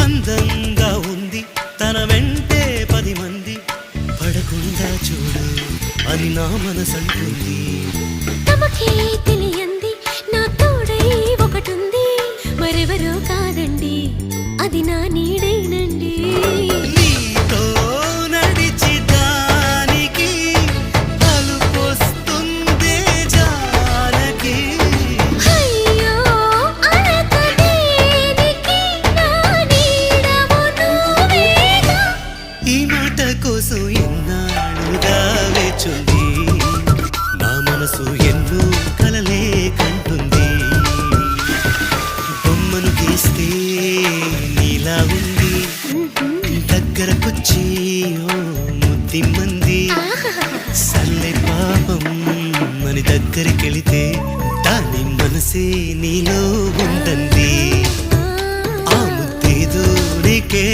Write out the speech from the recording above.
అందంగా ఉంది తన వెంటే 10 మంది పడకుండా చూడు అని నా మనసంటుంది. తమకే తెలియంది నా తోడై ఒకటుంది, మరెవరో కాదండి అది నా నీడేనండి. నీతో నడిచి దానికి అలుపొస్తుందే జానకి. అయ్యో అనకదేనికి నా నీడవు నువ్వేగా. ఈ మాట కోసం ఎన్నాళ్ళుగా వేచుంది నా మనసు ఎన్నో కలలే కంటుంది. బొమ్మను గీస్తే నీలా ఉంది దగ్గరకొచ్చి ఓ ముద్దిమ్మంది. సల్లే పాపం అని దగ్గరికెళితే దాని మనసే నీలో ఉందండి. ఆ ముద్దేదో నీకే